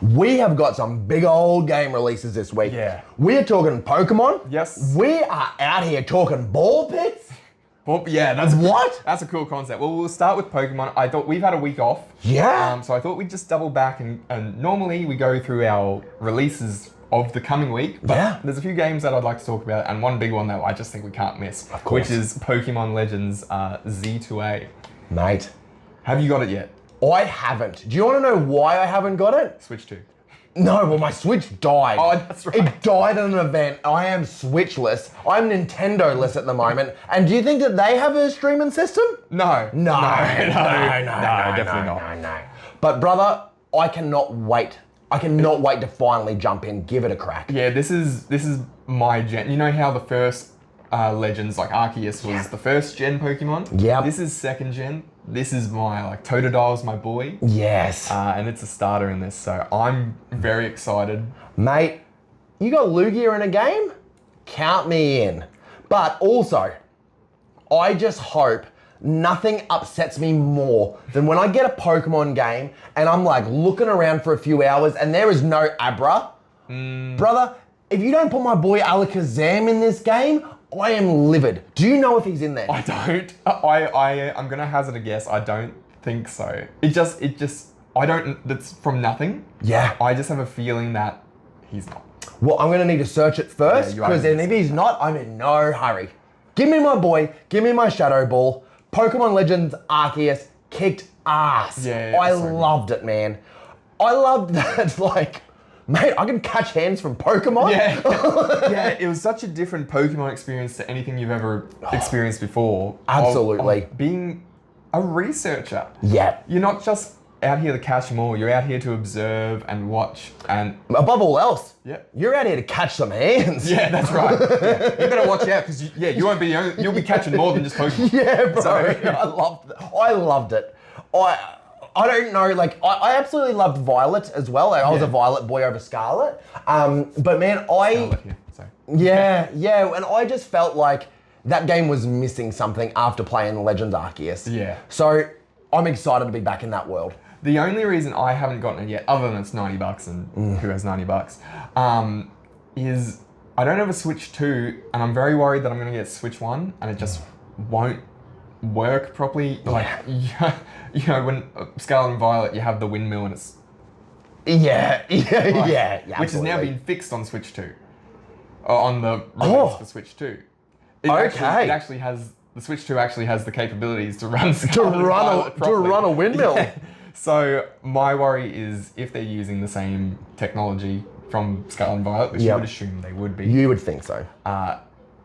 We have got some big old game releases this week. Yeah. We're talking Pokemon. Yes. We are out here talking ball pits. Well, yeah, that's What? That's a cool concept. Well, we'll start with Pokemon. I thought we've had a week off. Yeah. So I thought we'd just double back and normally we go through our releases of the coming week. But Yeah. there's a few games that I'd like to talk about, and one big one that I just think we can't miss. Of course. Which is Pokemon Legends Z2A. Mate, Have you got it yet? I haven't. Do you want to know why I haven't got it? Switch 2. No, well, my Switch died. Oh, that's right. It died at an event. I am Switchless. I'm Nintendo-less at the moment. And do you think that they have a streaming system? No. No, definitely not. No. But brother, I cannot wait. I cannot wait to finally jump in, give it a crack. Yeah, this is my gen. You know how the first Legends, like Arceus, was the first gen Pokemon? Yep. This is second gen. This is my, Totodile's my boy. Yes. And it's a starter in this, so I'm very excited. Mate, you got Lugia in a game? Count me in. But also, I just hope nothing upsets me more than when I get a Pokemon game and I'm like looking around for a few hours and there is no Abra. Brother, if you don't put my boy Alakazam in this game, I am livid. Do you know if he's in there? I don't. I'm gonna hazard a guess. I don't think so. It just. I don't. That's from nothing. Yeah. I just have a feeling that he's not. Well, I'm gonna need to search it first, Yeah, you are because gonna if he's not, I'm in no hurry. Give me my boy, give me my Shadow Ball. Pokemon Legends Arceus kicked ass. Yeah, I so good. loved it, man. I loved that, mate, I can catch hands from Pokemon. Yeah. Yeah, it was such a different Pokemon experience to anything you've ever experienced before. Absolutely. Of being a researcher. Yeah. You're not just out here to catch them all. You're out here to observe and watch and... Above all else, Yeah. you're out here to catch some hands. Yeah, that's right. Yeah. You better watch out because you won't be the only, you'll be catching more than just Pokemon. Yeah, bro. So- I loved it. I don't know, I absolutely loved Violet as well. I was a Violet boy over Scarlet. But man, Scarlet, yeah, sorry. Yeah, and I just felt like that game was missing something after playing Legends Arceus. Yeah. So I'm excited to be back in that world. The only reason I haven't gotten it yet, other than it's $90 and who has $90, is I don't have a Switch 2 and I'm very worried that I'm going to get Switch 1 and it just won't work properly. You know, when Scarlet and Violet, you have the windmill and it's... Yeah, Which has now absolutely. been fixed on Switch 2. On the release for Switch 2. It actually has... The Switch 2 actually has the capabilities to run Scarlet and Violet to properly. run a windmill. Yeah. So my worry is if they're using the same technology from Scarlet and Violet, which you would assume they would be, You would think so.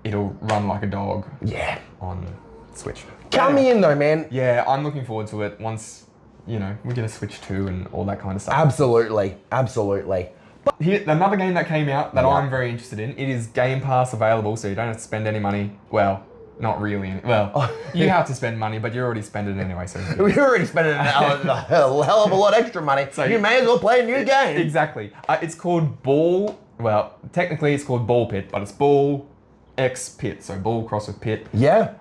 it'll run like a dog Yeah. on Switch. Count me in though, man. Yeah, I'm looking forward to it once, we get a Switch 2 and all that kind of stuff. Absolutely. Here, another game that came out that I'm very interested in, it is Game Pass available, so you don't have to spend any money. Well, not really. You have to spend money, but you already spent it anyway, so... We already spent a hell of a lot extra money, so you may as well play a new game. Exactly. It's called technically it's called BallxPit, but it's BallxPit, so ball cross with pit. Yeah.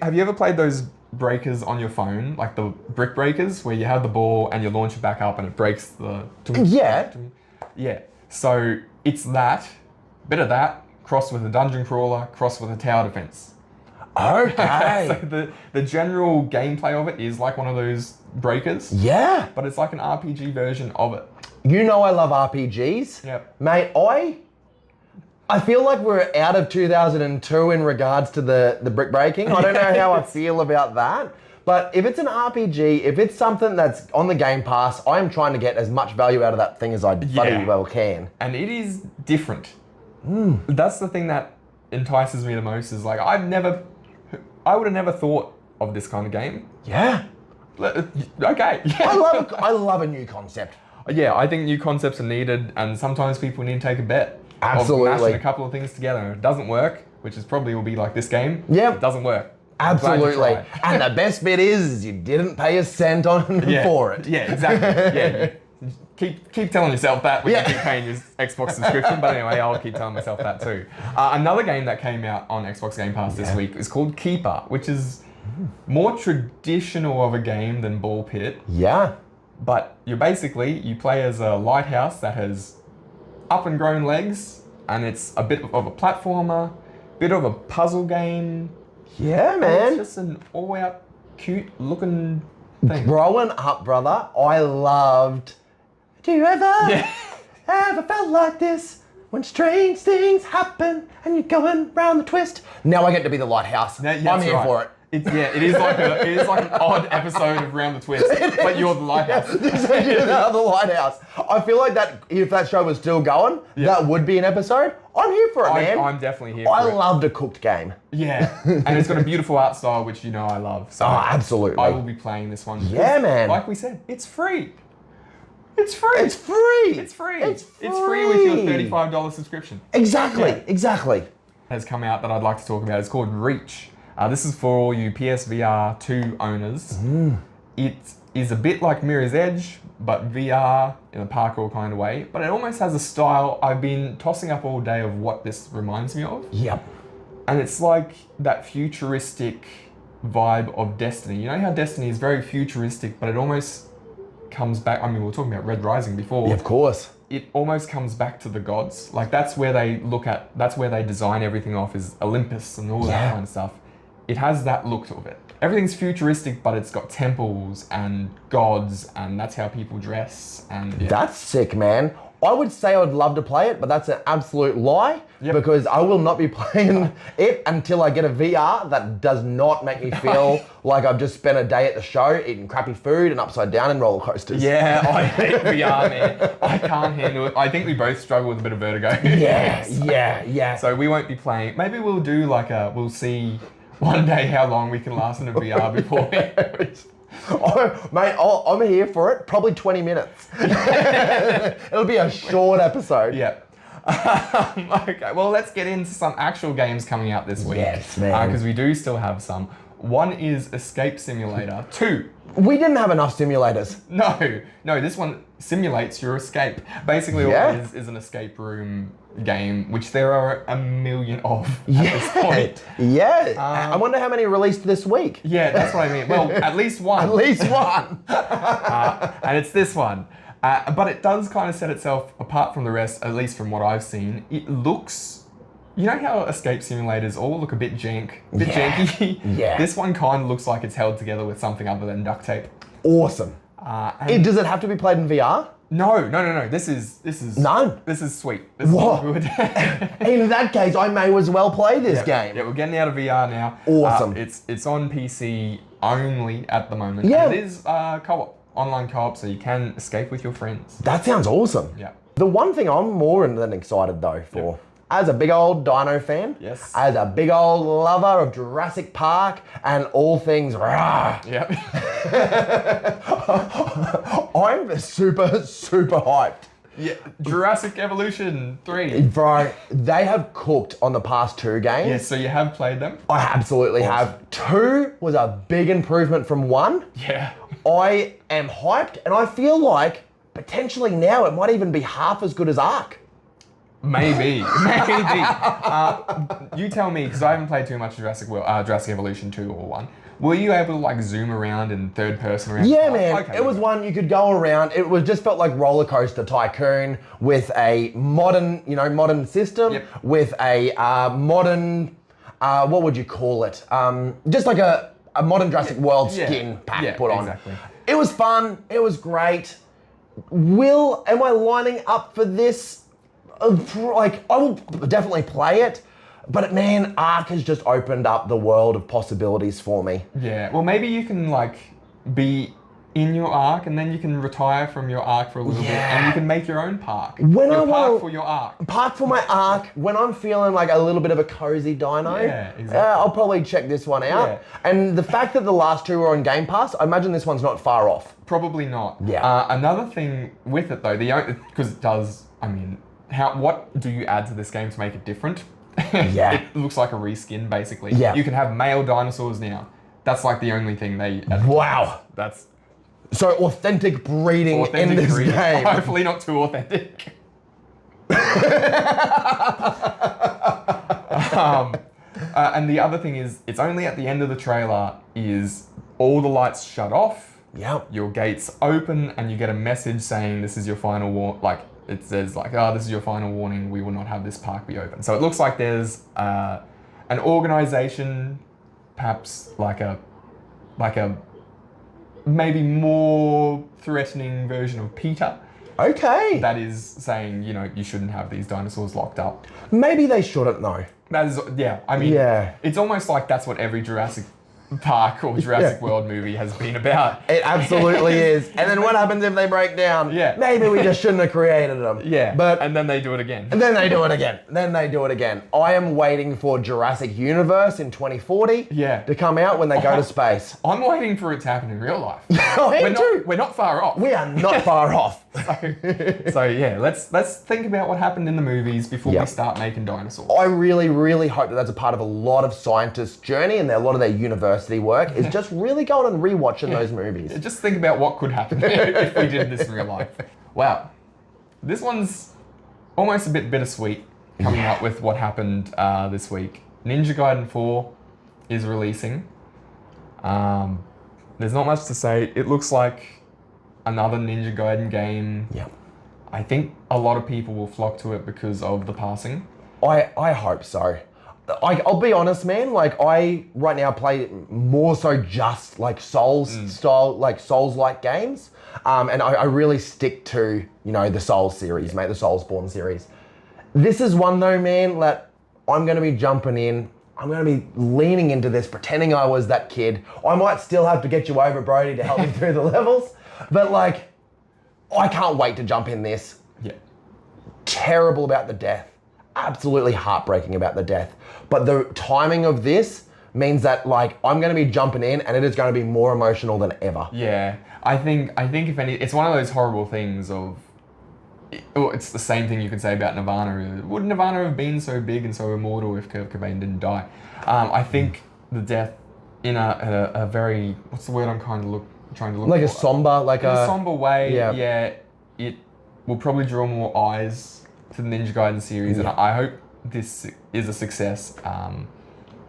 Have you ever played those breakers on your phone, like the brick breakers, where you have the ball and you launch it back up and it breaks the... Yeah. Yeah. So it's bit of that, crossed with a dungeon crawler, crossed with a tower defense. Okay. So the general gameplay of it is like one of those breakers. Yeah. But it's like an RPG version of it. You know I love RPGs. Yep. Mate, I feel like we're out of 2002 in regards to the brick breaking. I don't know how I feel about that. But if it's an RPG, if it's something that's on the Game Pass, I am trying to get as much value out of that thing as I bloody well can. And it is different. That's the thing that entices me the most is I would have never thought of this kind of game. Yeah. Okay. I love a new concept. Yeah, I think new concepts are needed and sometimes people need to take a bet. Absolutely. Of mashing a couple of things together. And if it doesn't work, which is probably will be like this game, Yep. it doesn't work. Absolutely. And the best bit is you didn't pay a cent on for it. Yeah, exactly. Yeah. Keep telling yourself that when you keep paying your Xbox subscription, but anyway, I'll keep telling myself that too. Another game that came out on Xbox Game Pass this week is called Keeper, which is more traditional of a game than BallxPit. Yeah. But you play as a lighthouse that has up and grown legs, and it's a bit of a platformer, bit of a puzzle game. Yeah, And man. it's just an all-out cute looking thing. Growing up, brother, I loved. Do you ever felt like this? When strange things happen and you're going round the twist. Now I get to be the lighthouse. Yeah, I'm that's here right. for it. It is like an odd episode of Round the Twist, but you're the lighthouse. You're the lighthouse. I feel like that if that show was still going, that would be an episode. I'm here for it, man. I'm definitely here for it. I loved a cooked game. Yeah, and it's got a beautiful art style, which you know I love. So absolutely. I will be playing this one. Yeah, man. Like we said, it's free. It's free. It's free. It's free. It's free. It's free with your $35 subscription. Exactly. Has come out that I'd like to talk about. It's called Reach. This is for all you PSVR 2 owners. It is a bit like Mirror's Edge, but VR in a parkour kind of way. But it almost has a style I've been tossing up all day of what this reminds me of. Yep. And it's like that futuristic vibe of Destiny. You know how Destiny is very futuristic, but it almost comes back. I mean, we were talking about Red Rising before. Yeah, of course. It almost comes back to the gods. Like that's where they design everything off, is Olympus and all that kind of stuff. It has that look to it. Everything's futuristic, but it's got temples and gods, and that's how people dress. And That's sick, man. I would say I would love to play it, but that's an absolute lie because I will not be playing it until I get a VR that does not make me feel like I've just spent a day at the show eating crappy food and upside down in roller coasters. Yeah, I hate VR, man. I can't handle it. I think we both struggle with a bit of vertigo. Yeah. So we won't be playing. Maybe we'll do we'll see one day how long we can last in a VR before Mate, I'm here for it. Probably 20 minutes. It'll be a short episode. Yeah. Okay, well, let's get into some actual games coming out this week. Yes, man. Because we do still have some. One is Escape Simulator 2. We didn't have enough simulators. No, this one simulates your escape. Basically, what it is an escape room game, which there are a million of at this point. I wonder how many released this week. Yeah, that's what I mean. Well, at least one. At least one. And it's this one. But it does kind of set itself apart from the rest, at least from what I've seen. It looks... You know how escape simulators all look a bit janky? Yeah. This one kind of looks like it's held together with something other than duct tape. Awesome. Does it have to be played in VR? No. This is None. This is sweet. This is good. In that case, I may as well play this game. Yeah, we're getting out of VR now. Awesome. It's on PC only at the moment. Yeah. And it is co-op, online co-op, so you can escape with your friends. That sounds awesome. Yeah. The one thing I'm more than excited though for, as a big old dino fan, as a big old lover of Jurassic Park and all things rah, I'm super hyped. Yeah, Jurassic Evolution 3. Bro, they have cooked on the past 2 games. Yeah, so you have played them? I absolutely have. 2 was a big improvement from 1. Yeah. I am hyped, and I feel like potentially now it might even be half as good as Ark. Maybe. You tell me, because I haven't played too much Jurassic Evolution 2 or 1. Were you able to zoom around in third person around? Yeah, man. Okay, it was one you could go around. It was just felt like Roller Coaster Tycoon with a modern system, with a modern, what would you call it? Just like a modern Jurassic World skin pack put on. Exactly. It was fun. It was great. Am I lining up for this? I will definitely play it, but man, Ark has just opened up the world of possibilities for me. Yeah, well, maybe you can be in your Ark, and then you can retire from your Ark for a little bit, and you can make your own park. Park for your Ark. Park for my Ark. When I'm feeling like a little bit of a cozy dino, I'll probably check this one out. Yeah. And the fact that the last 2 were on Game Pass, I imagine this one's not far off. Probably not. Yeah. Another thing with it though, because it does, what do you add to this game to make it different? Yeah. It looks like a reskin, basically. Yeah. You can have male dinosaurs now. That's the only thing they add. Wow. That's... So authentic breeding in this game. Hopefully not too authentic. And the other thing is, it's only at the end of the trailer is all the lights shut off. Yep. Your gates open and you get a message saying this is your final like it says like, oh, this is your final warning. We will not have this park be open. So it looks like there's an organization, perhaps like a maybe more threatening version of Peter. Okay. That is saying, you know, you shouldn't have these dinosaurs locked up. Maybe they shouldn't though. That is, yeah. I mean, Yeah. it's almost like that's what every Jurassic Park or Jurassic World movie has been about. It absolutely is. And then what happens if they break down? Yeah. Maybe we just shouldn't have created them. Yeah. But and then they do it again. and then they do it again. Then they do it again. I am waiting for Jurassic Universe in 2040 Yeah. to come out when they go to space. I'm waiting for it to happen in real life. I am too. We're not far off. We are not far off. So yeah, let's think about what happened in the movies before we Yep. start making dinosaurs. I really, really hope that that's a part of a lot of scientists' journey and a lot of their university work is just really going and rewatching those movies. Just think about what could happen if we did this in real life. Wow. This one's almost a bit bittersweet coming up with what happened this week. Ninja Gaiden 4 is releasing. There's not much to say. It looks like another Ninja Gaiden game. Yeah. I think a lot of people will flock to it because of the passing. I hope so. I'll be honest, man. Like I right now play more so just like Souls style, like Souls-like games, and I really stick to the Souls series, mate, the Soulsborne series. This is one though, man, that I'm going to be jumping in. I'm going to be leaning into this, pretending I was that kid. I might still have to get you over, Brody, to help me through the levels, but like, I can't wait to jump in this. Yeah. Terrible about the death. Absolutely heartbreaking about the death. But the timing of this means that like I'm going to be jumping in and it is going to be more emotional than ever. Yeah. I think if any, it's one of those horrible things of, it's the same thing you could say about Nirvana. Would Nirvana have been so big and so immortal if Kurt Cobain didn't die? I think the death in a very, what's the word I'm trying to look Like for? a somber, like In a somber way, yeah. it will probably draw more eyes to the Ninja Gaiden series, and I hope this is a success,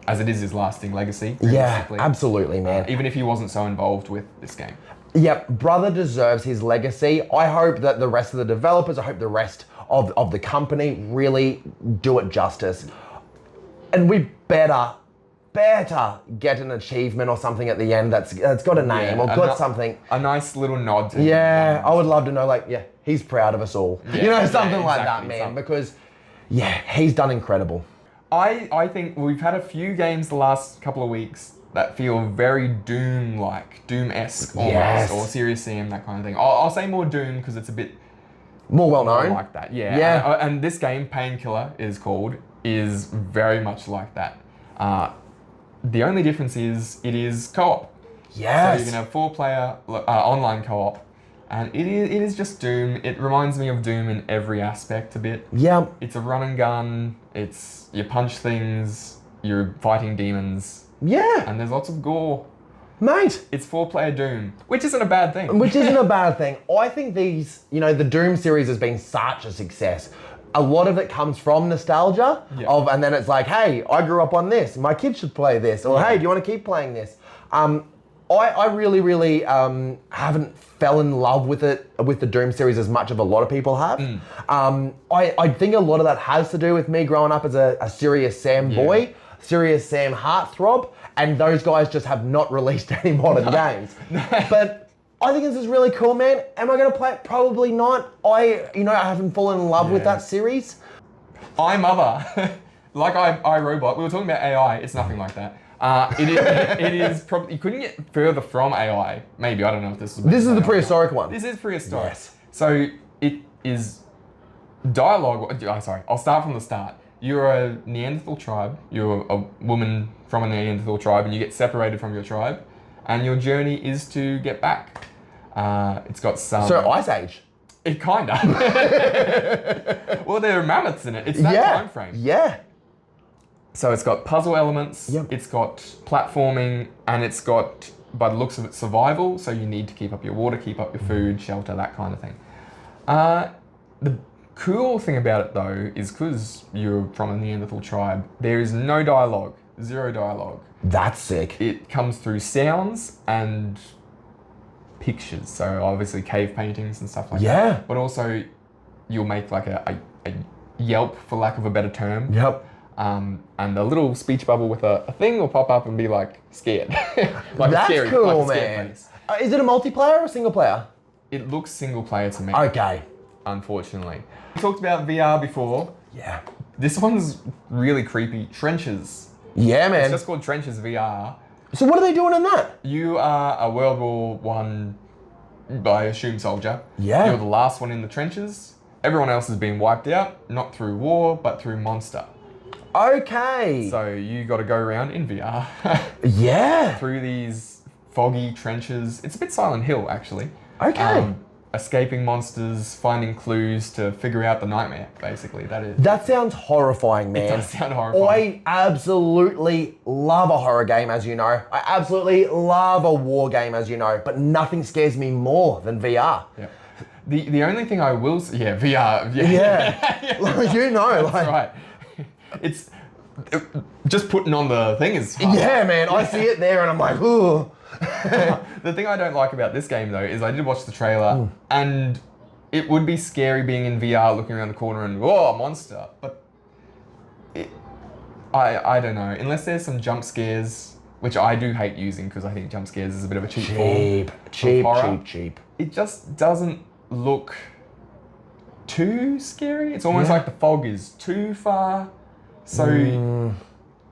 as it is his lasting legacy. Yeah, realistically. absolutely, man. Even if he wasn't so involved with this game. Yep, brother deserves his legacy. I hope that the rest of the developers, I hope the rest of the company really do it justice. And we better get an achievement or something at the end that's got a name or got something. A nice little nod to Yeah, him. I would love to know, like, yeah, he's proud of us all. Yeah, something like that, exactly, man, something. because, yeah, he's done incredible. I think we've had a few games the last couple of weeks that feel very Doom-like, Doom-esque almost, Yes. or Serious Sam, that kind of thing. I'll say more Doom because it's a bit More well more known. like that. Yeah. Yeah. And this game, Painkiller is called, is very much like that. The only difference is it is co-op. Yes. So you can have 4-player online co-op, and it is just Doom. It reminds me of Doom in every aspect a bit. Yeah. It's a run and gun. It's you punch things. You're fighting demons, Yeah. and there's lots of gore. Mate. It's 4-player Doom, which isn't a bad thing. Which isn't a bad thing. I think these, the Doom series has been such a success. A lot of it comes from nostalgia and then it's like, hey, I grew up on this. My kids should play this. Or hey, do you want to keep playing this? I really, really haven't fell in love with the Doom series as much as a lot of people have. I think a lot of that has to do with me growing up as a Serious Sam boy, Serious Sam heartthrob, and those guys just have not released any modern games. But I think this is really cool, man. Am I going to play it? Probably not. I haven't fallen in love with that series. iMother, like iRobot, we were talking about AI, it's nothing like that. It is probably, you couldn't get further from AI. Maybe, I don't know if this is... This is the prehistoric one. This is prehistoric. Yes. So it is dialogue, sorry, I'll start from the start. You're a Neanderthal tribe, you're a woman from a Neanderthal tribe, and you get separated from your tribe, and your journey is to get back. It's got some... So Ice Age. It kind of. Well, there are mammoths in it. It's that time frame. Yeah. So it's got puzzle elements, Yep. it's got platforming, and it's got, by the looks of it, survival. So you need to keep up your water, keep up your food, shelter, that kind of thing. The cool thing about it, though, is because you're from a Neanderthal tribe, there is no dialogue, 0 dialogue. That's sick. It comes through sounds and pictures. So obviously cave paintings and stuff like Yeah. that. But also you'll make like a Yelp, for lack of a better term. Yep. And a little speech bubble with a thing will pop up and be like scared. Like That's scary, cool, like a scared man. face. Is it a multiplayer or a single player? It looks single player to me. Okay. Unfortunately. We talked about VR before. Yeah. This one's really creepy. Trenches. Yeah, man. It's just called Trenches VR. So what are they doing in that? You are a World War One, I assume, soldier. Yeah. You're the last one in the trenches. Everyone else has been wiped out, not through war, but through monster. Okay. So you got to go around in VR Yeah. through these foggy trenches. It's a bit Silent Hill, actually. Okay. Escaping monsters, finding clues to figure out the nightmare, basically. That is. That sounds horrifying, man. It does sound horrifying. I absolutely love a horror game, as you know. I absolutely love a war game, as you know. But nothing scares me more than VR. Yeah. The only thing I will say, yeah, VR. Yeah. Yeah. Like, you know, That's like. right. It's just putting on the thing is hard. Yeah, man. I see it there and I'm like, ooh. The thing I don't like about this game though is I did watch the trailer and it would be scary being in VR looking around the corner and whoa, a monster. But I don't know. Unless there's some jump scares, which I do hate using because I think jump scares is a bit of a cheap form. Cheap. It just doesn't look too scary. It's almost like the fog is too far. So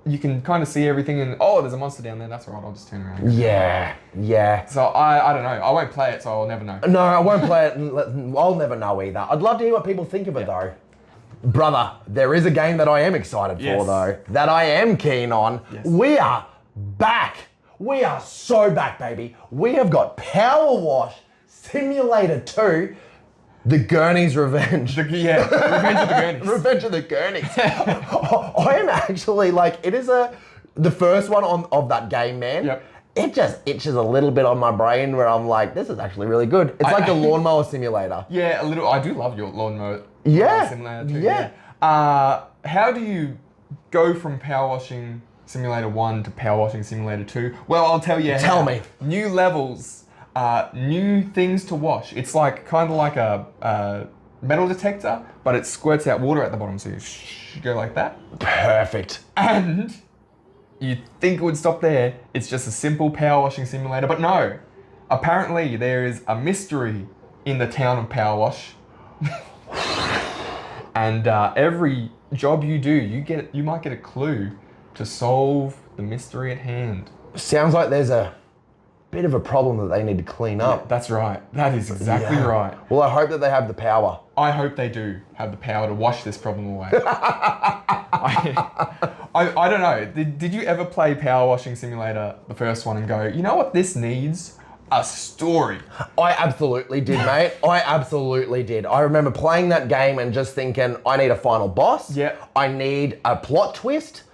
you can kind of see everything and, oh, there's a monster down there. That's all right, I'll just turn around. Yeah. So I don't know. I won't play it, so I'll never know. No, I won't play it. I'll never know either. I'd love to hear what people think of it though. Brother, there is a game that I am excited for though. That I am keen on. Yes. We are back. We are so back, baby. We have got Power Wash Simulator 2. The Gurney's Revenge. Revenge of the Gurneys. Revenge of the Gurneys. I am actually like, it is the first one of that game, man. Yep. It just itches a little bit on my brain where I'm like, this is actually really good. It's like the lawnmower simulator. Yeah, a little. I do love your lawnmower. Yeah. Simulator too. Yeah. How do you go from Power Washing Simulator 1 to Power Washing Simulator 2? Well, I'll tell you. Tell me. New levels. New things to wash. It's like kind of like a metal detector, but it squirts out water at the bottom, so you go like that. Perfect. And you'd think it would stop there. It's just a simple power washing simulator, but no. Apparently, there is a mystery in the town of Power Wash, and every job you do, you might get a clue to solve the mystery at hand. Sounds like there's a bit of a problem that they need to clean up. Yeah, that's right. That is exactly right. Well, I hope that they have the power. I hope they do have the power to wash this problem away. I don't know. Did you ever play Power Washing Simulator, the first one, and go, you know what this needs? A story. I absolutely did, mate. I absolutely did. I remember playing that game and just thinking, I need a final boss. Yeah. I need a plot twist.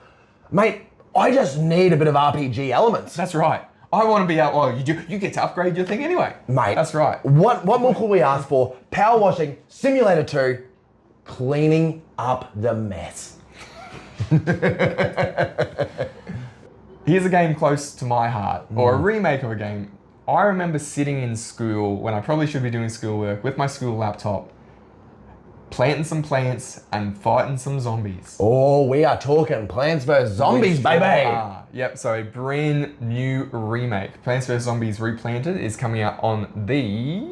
Mate, I just need a bit of RPG elements. That's right. I want to be out. Well, you get to upgrade your thing anyway. Mate. That's right. What more could we ask for? Power Washing Simulator 2, cleaning up the mess. Here's a game close to my heart, or a remake of a game. I remember sitting in school when I probably should be doing schoolwork with my school laptop, planting some plants and fighting some zombies. Oh, we are talking Plants vs. Zombies, baby. Yep, so a brand new remake. Plants vs. Zombies Replanted is coming out on the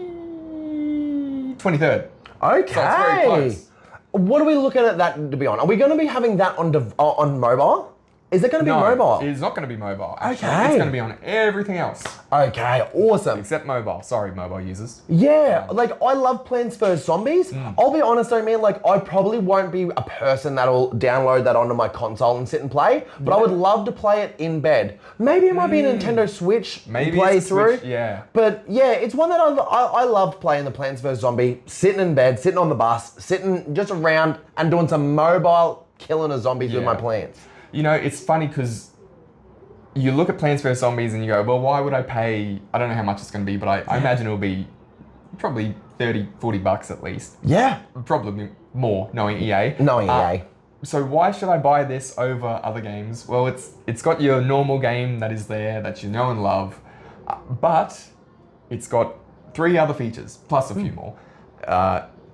23rd. Okay. So it's very close. What are we looking at that to be on? Are we going to be having that on mobile? Is it going to be mobile? It's not going to be mobile. Actually. Okay. It's going to be on everything else. Okay, awesome. Except mobile. Sorry, mobile users. Yeah, like I love Plants vs. Zombies. I'll be honest though, man, like I probably won't be a person that'll download that onto my console and sit and play, but I would love to play it in bed. Maybe it might be a Nintendo Switch play it's a through. Switch, yeah. But yeah, it's one that I loved playing the Plants vs. Zombie, sitting in bed, sitting on the bus, sitting just around and doing some mobile killing of zombies with my plants. You know, it's funny because you look at Plants vs. Zombies and you go, well, why would I pay, I don't know how much it's going to be, but I imagine it'll be probably 30, 40 bucks at least. Yeah. Probably more, knowing EA. Knowing EA. So why should I buy this over other games? Well, it's got your normal game that is there, that you know and love, but It's got 3 other features, plus a few more.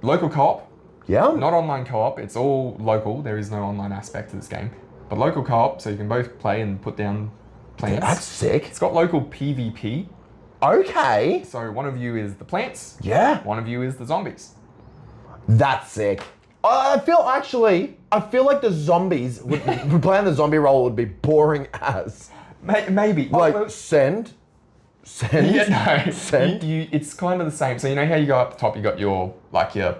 Local co-op, Yeah. not online co-op. It's all local. There is no online aspect to this game. But local co-op, so you can both play and put down plants. That's sick. It's got local PvP. Okay. So one of you is the plants. Yeah. One of you is the zombies. That's sick. I feel like the zombies playing the zombie role would be boring as. Maybe. Like send. Yeah, no. Send. It's kind of the same. So you know how you go up the top, you got your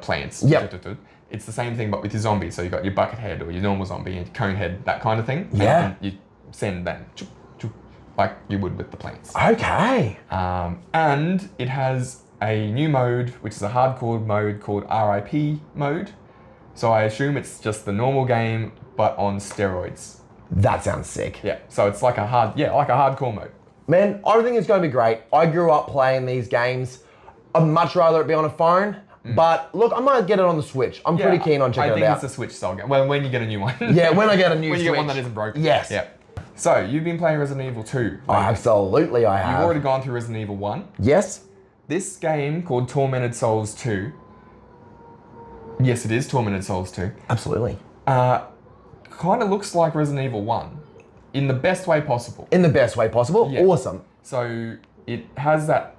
plants. Yep. It's the same thing, but with your zombies. So you got your bucket head or your normal zombie and cone head, that kind of thing. Yeah. And you send that like you would with the plants. Okay. And it has a new mode, which is a hardcore mode called RIP mode. So I assume it's just the normal game, but on steroids. That sounds sick. Yeah. So it's like a hardcore mode. Man, I think it's going to be great. I grew up playing these games. I'd much rather it be on a phone. But look, I might get it on the Switch. I'm pretty keen on checking it out. I think it's a Switch style game. Well, when you get a new one. Yeah, when I get a new when Switch. you get one that isn't broken. Yes. Yeah. So you've been playing Resident Evil 2. Oh, absolutely I have. You've already gone through Resident Evil 1. Yes. This game called Tormented Souls 2. Yes, it is Tormented Souls 2. Absolutely. Kind of looks like Resident Evil 1 in the best way possible. In the best way possible. Yeah. Awesome. So it has that.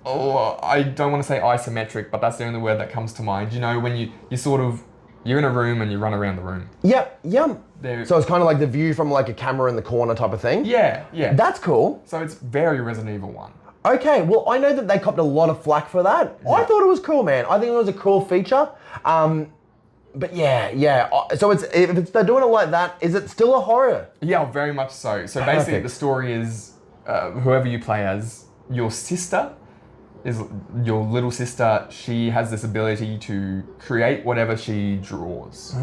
Oh, I don't want to say isometric, but that's the only word that comes to mind. You know, when you're in a room and you run around the room. Yep. Yum. There- So it's kind of like the view from like a camera in the corner type of thing. Yeah. That's cool. So it's very Resident Evil 1. Okay, well, I know that they copped a lot of flack for that. Yeah. I thought it was cool, man. I think it was a cool feature. But yeah. So if they're doing it like that, is it still a horror? Yeah, very much so. So basically, Perfect. the story is whoever you play as, your sister is your little sister. She has this ability to create whatever she draws,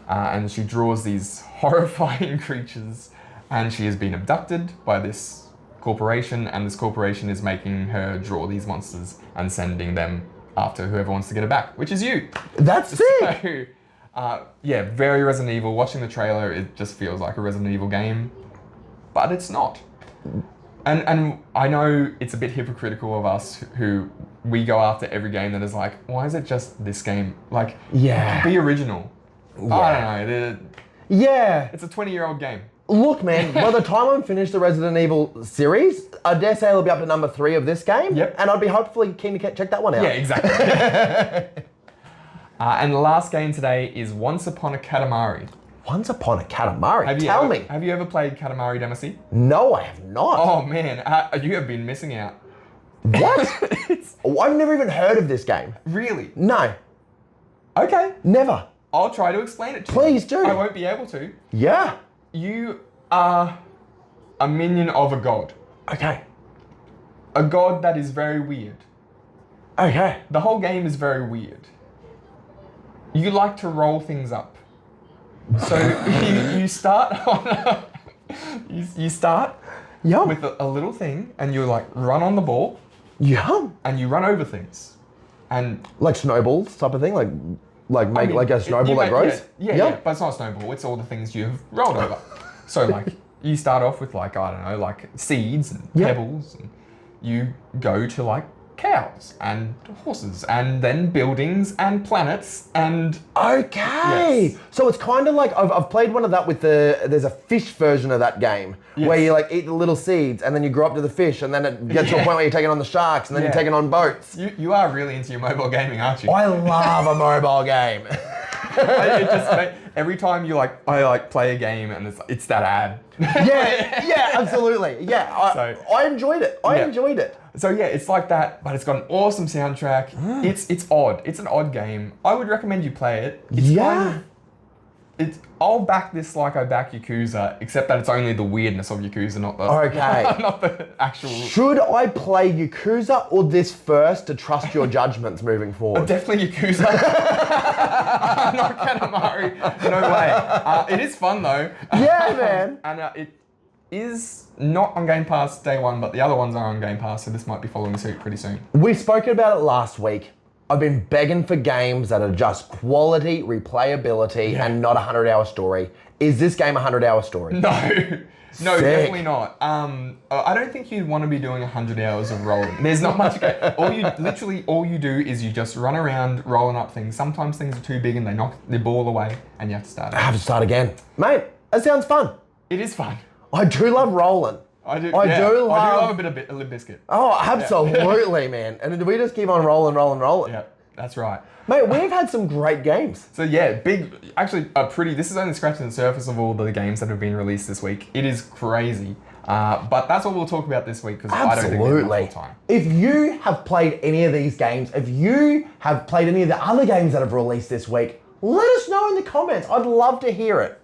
and she draws these horrifying creatures. And she has been abducted by this corporation, and this corporation is making her draw these monsters and sending them after whoever wants to get it back, which is you. That's sick. So, very Resident Evil. Watching the trailer, it just feels like a Resident Evil game, but it's not. And I know it's a bit hypocritical of us who we go after every game that is like, why is it just this game? Like, Yeah. be original. Yeah. I don't know. Yeah. It's a 20-year-old game. Look, man, by the time I'm finished the Resident Evil series, I dare say it'll be up to number 3 of this game. Yep. And I'd be hopefully keen to check that one out. Yeah, exactly. And the last game today is Once Upon a Katamari. Once Upon a Katamari. Tell me. Have you ever played Katamari Damacy? No, I have not. Oh man, you have been missing out. What? I've never even heard of this game. Really? No. Okay. Never. I'll try to explain it to you. Please do. I won't be able to. Yeah. You are a minion of a god. Okay. A god that is very weird. Okay. The whole game is very weird. You like to roll things up. So you start on you start Yum. with a little thing and you like run on the ball Yum. and you run over things. And Like snowballs type of thing? Like I make mean, like a snowball that grows? Yeah, but it's not a snowball, it's all the things you've rolled over. So like you start off with like, I don't know, like seeds and pebbles, and you go to like cows and horses and then buildings and planets and Okay. Yes. So it's kind of like I've played one of that with there's a fish version of that game where you like eat the little seeds and then you grow up to the fish and then it gets to a point where you're taking on the sharks and then you're taking on boats. You are really into your mobile gaming, aren't you? I love a mobile game. Every time I play a game and it's that ad. yeah, absolutely. Yeah, I enjoyed it. I enjoyed it. So yeah, it's like that, but it's got an awesome soundtrack. It's odd. It's an odd game. I would recommend you play it. I'll back this like I back Yakuza, except that it's only the weirdness of Yakuza, not the not the actual. Should I play Yakuza or this first to trust your judgments moving forward? Definitely Yakuza. Not Katamari. No way. It is fun though. Yeah, man. And it is not on Game Pass day one, but the other ones are on Game Pass, so this might be following suit pretty soon. We spoke about it last week. I've been begging for games that are just quality replayability and not a 100-hour story. Is this game a 100-hour story? No. No, Sick. definitely not. I don't think you'd want to be doing 100 hours of rolling. There's not much. All you do is you just run around rolling up things. Sometimes things are too big and they knock the ball away, and you have to start. I have to start again, mate. That sounds fun. It is fun. I do love rolling. I do love love a bit of Limp Bizkit. Oh, absolutely, man. And we just keep on rolling. Yeah, that's right. Mate, we've had some great games. So yeah, this is only scratching the surface of all the games that have been released this week. It is crazy. But that's what we'll talk about this week because I don't think we have enough time. If you have played any of these games, if you have played any of the other games that have released this week, let us know in the comments. I'd love to hear it.